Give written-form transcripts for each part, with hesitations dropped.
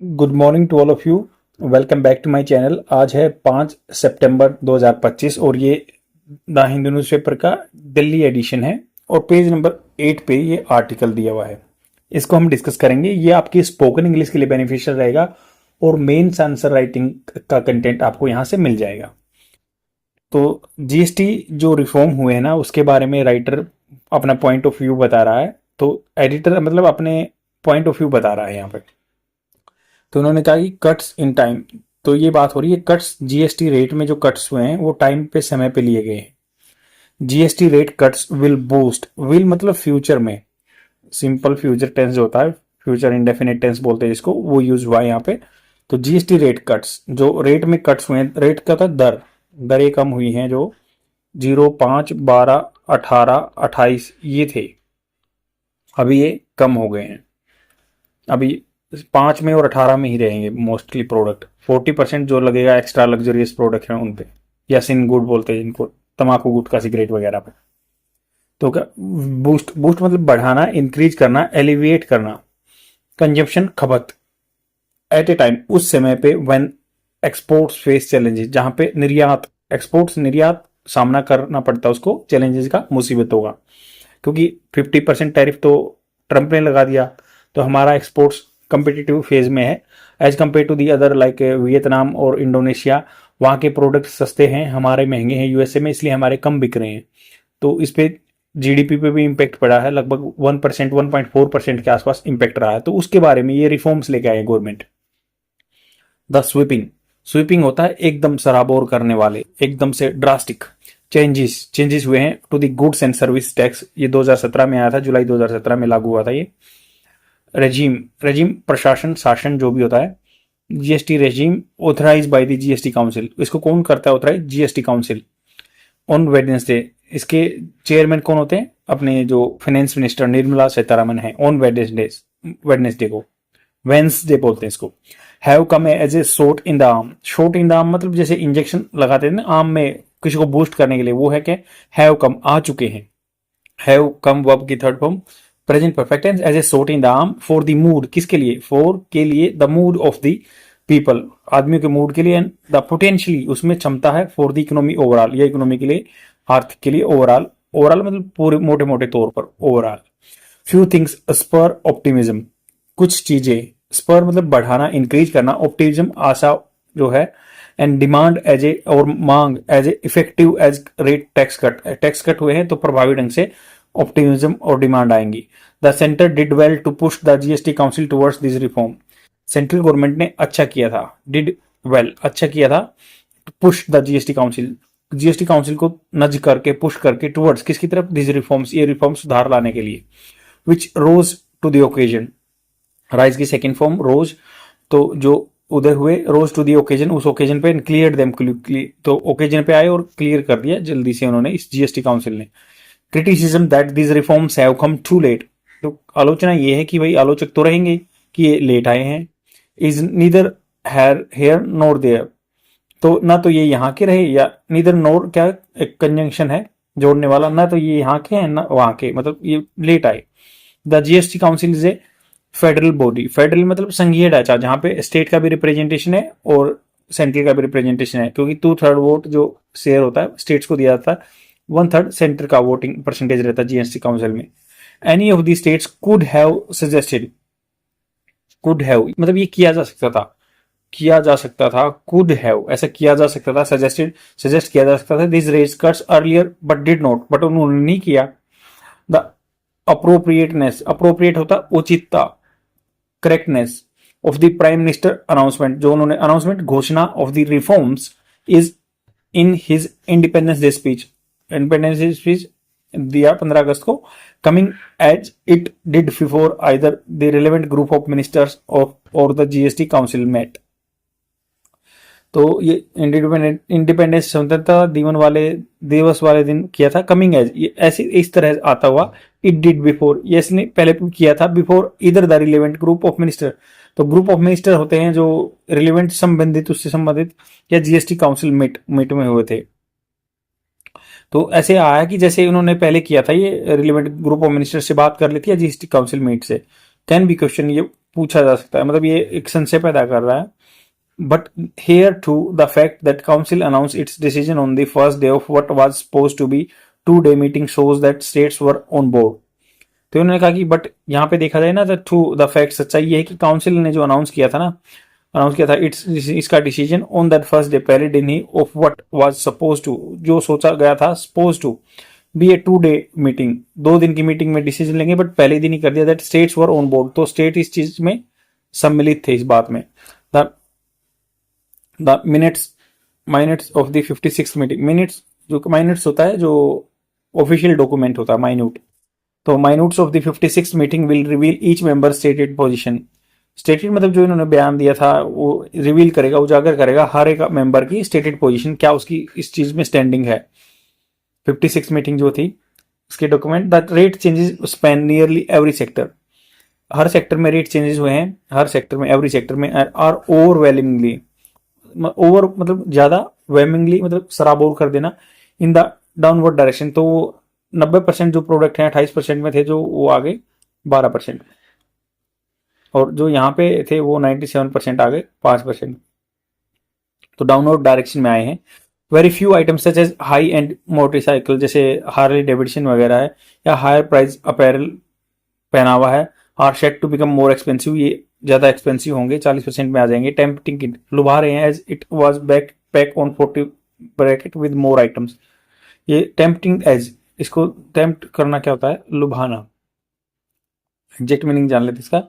Good morning to all of you. Welcome back to my channel. आज है 5 सितंबर 2025 और ये द हिंदू न्यूज़पेपर का दिल्ली एडिशन है और पेज नंबर 8 पे ये आर्टिकल दिया हुआ है। इसको हम डिस्कस करेंगे। ये आपकी स्पोकन इंग्लिश के लिए बेनिफिशियल रहेगा और मेंस आंसर राइटिंग का कंटेंट आपको यहाँ से मिल जाएगा। तो जीएसटी जो रिफॉर्म हुए हैं ना, उसके बारे में राइटर अपना पॉइंट ऑफ व्यू बता रहा है। तो एडिटर मतलब अपने पॉइंट ऑफ व्यू बता रहा है यहाँ पे। तो उन्होंने कहा कि कट्स इन टाइम, तो ये बात हो रही है कट्स जीएसटी रेट में जो कट्स हुए हैं वो टाइम पे समय पे लिए गए हैं। GST rate cuts will boost, will मतलब फ्यूचर में, सिंपल फ्यूचर टेंस जो होता है, फ्यूचर इंडेफिनिट टेंस बोलते हैं जिसको, वो यूज हुआ है यहाँ पे। तो जीएसटी रेट कट्स, जो रेट में कट्स हुए हैं, रेट का था दर, दरें कम हुई हैं जो 0, 5, 12, 18, 28 ये थे, अभी ये कम हो गए हैं। अभी 5 में और 18 में ही रहेंगे मोस्टली प्रोडक्ट। 40% जो लगेगा एक्स्ट्रा लग्जरियस प्रोडक्ट है उन पे, या सिन गुड बोलते हैं इनको, तम्बाकू गुटखा सिगरेट वगैरह पे। तो क्या बूस्ट, बूस्ट मतलब बढ़ाना, इंक्रीज करना, एलिविएट करना कंजप्शन, खपत एट ए टाइम, उस समय पे व्हेन एक्सपोर्ट्स फेस चैलेंजेस, जहां पे निर्यात, एक्सपोर्ट्स निर्यात सामना करना पड़ता है उसको, चैलेंजेस का, मुसीबत होगा। क्योंकि 50% टैरिफ तो ट्रंप ने लगा दिया, तो हमारा एक्सपोर्ट्स कंपिटिटिव फेज में है as compare to the other like Vietnam और इंडोनेशिया। वहाँ के प्रोडक्ट सस्ते हैं, हमारे महंगे हैं यूएसए में, इसलिए हमारे कम बिक रहे हैं। तो इस पे जीडीपी पे भी इम्पैक्ट पड़ा है, लगभग 1%, 1.4% के आसपास इम्पैक्ट रहा है। तो उसके बारे में ये रिफॉर्म्स लेके आए गवर्नमेंट। द स्वीपिंग, स्वीपिंग होता है एकदम सराबोर करने वाले, एकदम से ड्रास्टिक चेंजेस हुए हैं to the goods and service tax. ये 2017 में आया था, जुलाई 2017 में लागू हुआ था ये रेजिम प्रशासन, शासन जो भी होता है। GST regime authorise by the GST council, इसको कौन करता है authorise? GST council. On Wednesday, इसके चेयरमैन कौन होते हैं? अपने जो फाइनेंस मिनिस्टर निर्मला सीतारमन है। ऑन वेडनेसडे को वेंसडे बोलते हैं इसको। Have come as a shot in the arm, shot in the arm मतलब जैसे इंजेक्शन लगाते हैं ना आर्म में किसी को बूस्ट करने के लिए, वो है क्या? हैव कम, आ चुके हैं। हैव कम वर्ब की third form present perfect tense, as a shot in the arm for the mood, किसके लिए? फॉर के लिए, the mood of the people, आदमियों के मूड के लिए, एंड द पोटेंशियली, उसमें क्षमता है, फॉर द इकोनॉमी ओवरऑल, या इकोनॉमी के लिए, आर्थिक के लिए ओवरऑल, ओवरऑल मतलब पूरे मोटे मोटे तौर पर overall. Few things spur optimism, कुछ चीजें, स्पर मतलब बढ़ाना, इंक्रीज करना, ऑप्टिमिज्म आशा जो है, एंड डिमांड एज ए, और मांग as a effective as rate tax cut हुए हैं तो प्रभावी ढंग से ऑप्टिमिज्म और डिमांड आएंगी। The centre did well to push the GST council towards this reform, central government ने अच्छा किया था, डिड वेल अच्छा किया था, push the GST council, GST council को नज करके, पुश करके, टुवर्ड्स किसकी तरफ? दिस रिफॉर्म्स, ये रिफॉर्म सुधार लाने के लिए। विच रोज टू द ओकेजन, राइज की सेकेंड फॉर्म रोज, तो जो उदय हुए, रोज टू दी ओकेजन, उस ओकेजन पे, क्लियर देम, तो ओकेजन पे आए और क्लियर कर दिया जल्दी से उन्होंने, इस जीएसटी काउंसिल ने। Criticism that this reforms have come too late, तो आलोचना ये है कि भाई आलोचक तो रहेंगे कि ये लेट आए हैं। Is neither here nor there, तो ना तो ये यहाँ के रहे, या नीदर नोर क्या एक कंजंक्शन है जोड़ने वाला, ना तो ये यहाँ के हैं ना वहां के, मतलब ये लेट आए। The GST council is a federal body, federal मतलब संघीय ढांचा, जहां पे स्टेट का भी रिप्रेजेंटेशन है और सेंट्रल का भी रिप्रेजेंटेशन है, क्योंकि 2/3 वोट जो शेयर होता है स्टेट्स को दिया जाता है, 1/3 सेंटर का वोटिंग परसेंटेज रहता है जीएसटी काउंसिल में। Any of the states could have suggested, could have मतलब ये किया जा सकता था, किया जा सकता था, कुड हैव ऐसा किया जा सकता था, सजेस्ट किया जा सकता था, this raise cuts earlier but did not, but उन्होंने नहीं किया। द अप्रोप्रिएटनेस, अप्रोप्रिएट होता उचितता, correctness of the prime minister announcement, जो उन्होंने अनाउंसमेंट, घोषणा of the reforms is in his independence day speech, independence day speech दिया 15 अगस्त को, coming as it did before either the relevant group of ministers of और the GST council met. तो ये independence स्वतंत्रता दिवस वाले दिन किया था, कमिंग एज, ये ऐसे इस तरह आता हुआ, इट डिड बिफोर, ये इसने पहले किया था, बिफोर इधर the relevant group of minister, तो ग्रुप ऑफ मिनिस्टर होते हैं जो रिलेवेंट संबंधित, उससे संबंधित, या जीएसटी काउंसिल मीट में हुए थे। तो ऐसे आया कि जैसे उन्होंने पहले किया था, ये रिलेवेंट ग्रुप ऑफ मिनिस्टर से बात कर ली थी या जीएसटी काउंसिल मीट से, कैन बी क्वेश्चन, ये पूछा जा सकता है, मतलब ये एक संशय पैदा कर रहा है. But here to the fact that council announce its decision on the first day of what was suppose to be 2 day meeting shows that states were on board. तो उन्होंने कहा कि बट यहाँ पे देखा जाए ना, द टू द फैक्ट, सच्चाई ये है कि काउंसिल ने जो अनाउंस किया था इट्स इसका decision on that first day, पहले दिन ही, of what was suppose to, जो सोचा गया था suppose to be a 2 day meeting, 2 दिन की मीटिंग में डिसीजन लेंगे, बट पहले दिन ही कर दिया that states were on board. तो स्टेट इस चीज में सम्मिलित थे, इस बात में. The minutes of the 56th meeting, minutes जो माइनट्स होता है, जो ऑफिशियल डॉक्यूमेंट होता है, माइन्यूट. तो minutes of the 56th meeting will reveal each member stated position. Stated मतलब जो इन्होंने बयान दिया था वो रिवील करेगा, उजागर करेगा हर एक मेंबर की स्टेटेड पोजीशन, क्या उसकी इस चीज में स्टैंडिंग है. 56 मीटिंग जो थी उसके document. That rate changes span nearly every sector, her sector में रेट चेंजेस हुए हैं, हर सेक्टर में, एवरी सेक्टर में. आर ओवरवेलमिंगली, ओवर मतलब ज्यादा, वेमिंगली मतलब सराबोर कर देना, इन द डाउनवर्ड डायरेक्शन. तो 90% जो प्रोडक्ट हैं 28% में थे, जो वो आ गए 12%, और जो यहाँ पे थे वो 97% आ गए 5%. तो डाउनवर्ड डायरेक्शन में आए हैं. Very few items such as high end motorcycle, जैसे हार्ले डेविडसन वगैरह है, या हायर प्राइस अपैरल, पहनावा है, are set to become more expensive, ये ज्यादा एक्सपेंसिव होंगे, 40% में आ जाएंगे. टेम्पटिंग इट, लुभा रहे हैं, as it was back pack on 40 bracket with more items. ये टेम्पटिंग एज, इसको टेम्प्ट करना क्या होता है, लुभाना. एग्जैक्ट मीनिंग जान लेते इसका,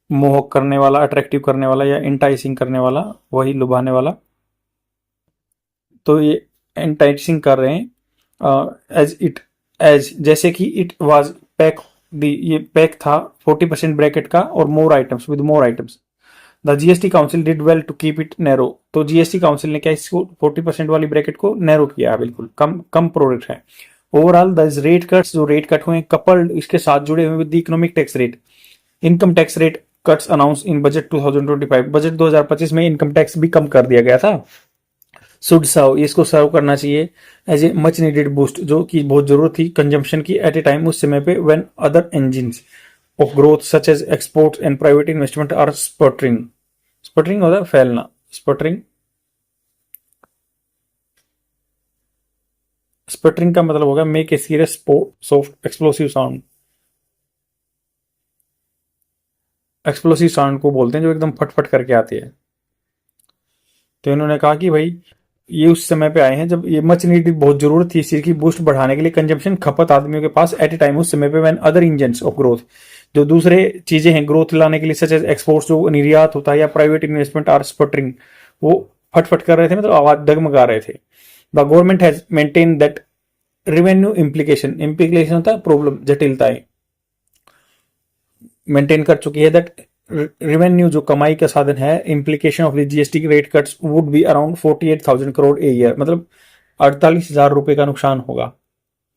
मोहक करने वाला, अट्रैक्टिव करने वाला, या इंटाइसिंग करने वाला, वही लुभाने वाला. तो ये एंटाइसिंग कर रहे हैं. एज जैसे कि इट वाज पैक, ये पैक था 40% ब्रैकेट का, और more items, with more items. The GST council did well to keep it narrow. तो जीएसटी काउंसिल ने क्या इसको 40% वाली ब्रैकेट को नैरो किया, बिल्कुल कम प्रोडक्ट है. ओवरऑल द रेट कट्स, जो रेट कट हुए, कपल्ड इसके साथ जुड़े हुए with economic tax rate, income tax rate cuts announce in budget 2025. Budget 2025 में इनकम टैक्स भी कम कर दिया गया था. शुड सर्व, इसको सर्व करना चाहिए as a much needed boost, जो कि बहुत जरूरत थी कंजम्पशन की एट ए टाइम, उस समय पे, when other engines of growth such as exports and private investment are sputtering. Sputtering होता है फैलना, स्पटरिंग. स्पटरिंग का मतलब होगा make a serious soft explosive sound. Explosive sound को बोलते हैं जो एकदम फटफट करके आती है. तो इन्होंने कहा कि भाई ये उस समय पे आए हैं जब ये मच नीडेड, बहुत जरूरत थी इस चीज की, बूस्ट बढ़ाने के लिए कंजम्पशन, खपत आदमियों के पास एट ए टाइम, उस समय पे, when other engines of growth, जो दूसरे चीजें हैं ग्रोथ लाने के लिए, सच एज एक्सपोर्ट्स, जो निर्यात होता है, या प्राइवेट इन्वेस्टमेंट आर स्पटरिंग, वो फटफट कर रहे थे, मतलब आवाज डगमगा रहे थे. The government has maintain that revenue implication, implication होता है प्रॉब्लम, जटिलताएं, मेंटेन कर चुकी है. दैट रेवेन्यू, जो कमाई का साधन है, implication of the GST rate cuts would be around 48,000 crore a year, मतलब 48,000 रुपए का नुकसान होगा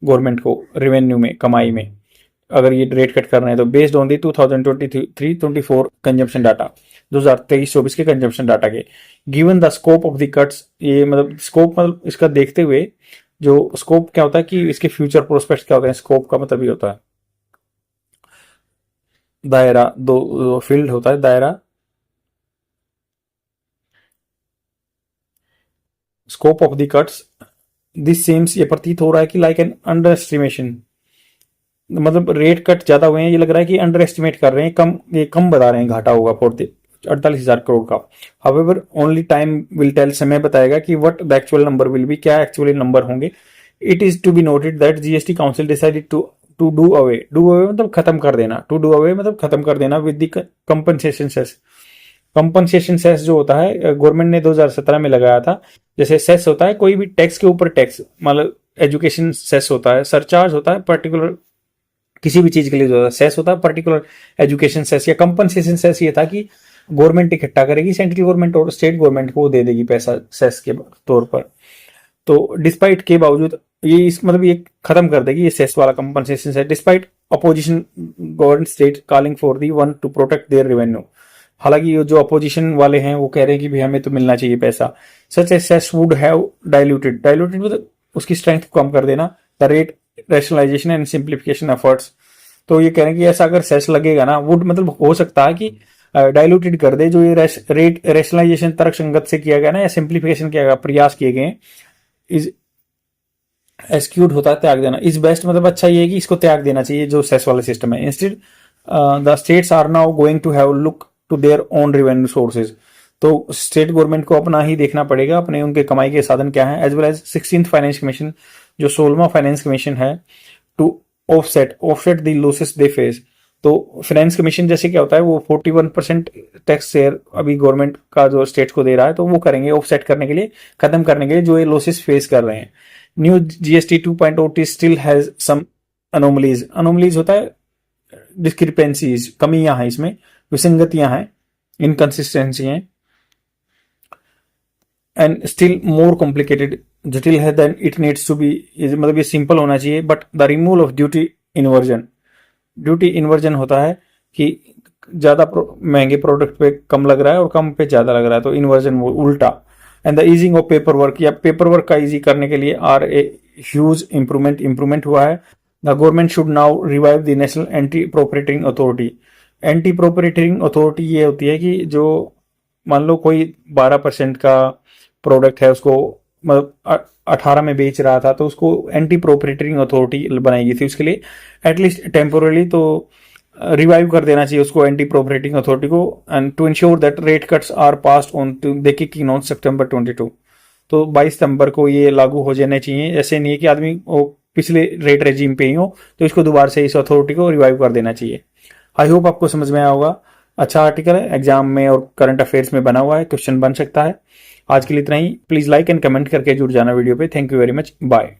गवर्नमेंट को रेवेन्यू में, कमाई में, अगर ये रेट कट कर रहे हैं तो. Based on the 2023-24 consumption data, 2023-24 के कंजम्पशन डाटा के. Given the scope of the cuts, ये मतलब स्कोप, मतलब इसका देखते हुए, जो स्कोप क्या होता है कि इसके फ्यूचर प्रोस्पेक्ट्स क्या होते हैं, स्कोप का मतलब ये होता है दायरा, दो फील्ड होता है दायरा, scope of the cuts. This seems, ये प्रतीत हो रहा है कि लाइक एन अंडर एस्टिमेशन, मतलब रेट कट ज्यादा हुए हैं, ये लग रहा है कि अंडर एस्टिमेट कर रहे हैं, ये कम बता रहे हैं, घाटा होगा 48,000 करोड़ का. However only time will tell, समय बताएगा कि what the actual number will be, क्या एक्चुअली नंबर होंगे. It is to be noted that GST council decided to do away मतलब खत्म कर देना, टू डू अवे मतलब खत्म कर देना, with the compensation cess. Compensation cess जो होता है, गवर्नमेंट ने 2017 में लगाया था. जैसे सेस होता है कोई भी टैक्स के ऊपर टैक्स, मतलब एजुकेशन सेस होता है, सरचार्ज होता है पर्टिकुलर किसी भी चीज के लिए, जो होता है सेस होता है पर्टिकुलर एजुकेशन सेस, या कंपनसेशन सेस ये था कि गवर्नमेंट इकट्ठा करेगी, सेंट्रल गवर्नमेंट और स्टेट गवर्नमेंट को दे देगी पैसा सेस के तौर पर. तो डिस्पाइट के बावजूद ये मतलब ये खत्म कर देगी, ये सेस वाला compensation cess, despite opposition government state calling for the one to protect their revenue. हालांकि ये जो अपोजिशन वाले हैं वो कह रहे हैं कि भाई हमें तो मिलना चाहिए पैसा. Such a cess would have diluted मतलब उसकी स्ट्रेंथ को कम कर देना. The rate rationalisation and simplification efforts, तो ये कह रहे हैं कि ऐसा अगर सेस लगेगा ना, वुड मतलब हो सकता है कि डाइल्यूटेड कर दे, जो ये रेट रेशनलाइजेशन तर्क संगत से किया गया ना, या सिंप्लीफिकेशन किया गया, प्रयास किए गए, इज एक्सक्यूट होता है त्याग देना। इज बेस्ट मतलब अच्छा ये है कि इसको त्याग देना चाहिए जो सेस वाला सिस्टम है। Instead the states are now going to have look to their own revenue sources. तो स्टेट गवर्नमेंट को अपना ही देखना पड़ेगा, अपने उनके कमाई के साधन क्या है। As well as 16th finance commission, जो 16वां फाइनेंस कमीशन है, to offset the losses they face. तो फाइनेंस कमीशन जैसे क्या होता है, वो 41% टैक्स शेयर अभी गवर्नमेंट का जो स्टेट को दे रहा है, तो वो करेंगे ऑफसेट करने के लिए, खत्म करने के लिए जो ये लॉसेस फेस कर रहे हैं। New GST 2.0 still has some anomalies. Anomalies होता है डिस्क्रिपेंसीज, कमियां हैं इसमें, विसंगतियां हैं, इनकंसिस्टेंसी हैं, एंड स्टिल मोर कॉम्प्लिकेटेड, जटिल है than it needs to be. मतलब ये सिंपल होना चाहिए। But the removal of duty inversion, duty inversion होता है कि ज्यादा महंगे प्रोडक्ट पे कम लग रहा है और कम पे ज्यादा लग रहा है, तो इन्वर्जन वो उल्टा। And the easing of paper work, या पेपर वर्क का ईजी करने के लिए आर ए ह्यूज इंप्रूवमेंट हुआ है। The government should now revive the national anti profiteering authority. Anti profiteering authority ये होती है कि जो मान लो कोई 12% का प्रोडक्ट है, उसको मतलब 18 में बेच रहा था, तो उसको एंटी प्रोपरेटिंग अथॉरिटी बनाई गई थी। उसके लिए एटलीस्ट टेम्पोरली तो रिवाइव कर देना चाहिए उसको, एंटी प्रोपरेटिंग अथॉरिटी को, and to ensure that rate cuts are passed on to the kicking on September 22। तो 22 सितंबर को ये लागू हो जाने चाहिए। ऐसे नहीं है कि आदमी वो पिछले रेट रेजिम पे ही हो, तो इसको दोबारा से इस अथॉरिटी को रिवाइव कर देना चाहिए। आई होप आपको समझ में आया होगा। अच्छा आर्टिकल है, एग्जाम में और करंट अफेयर्स में बना हुआ है, क्वेश्चन बन सकता है। आज के लिए इतना ही। प्लीज लाइक एंड कमेंट करके जुड़ जाना वीडियो पे। Thank you very much, bye.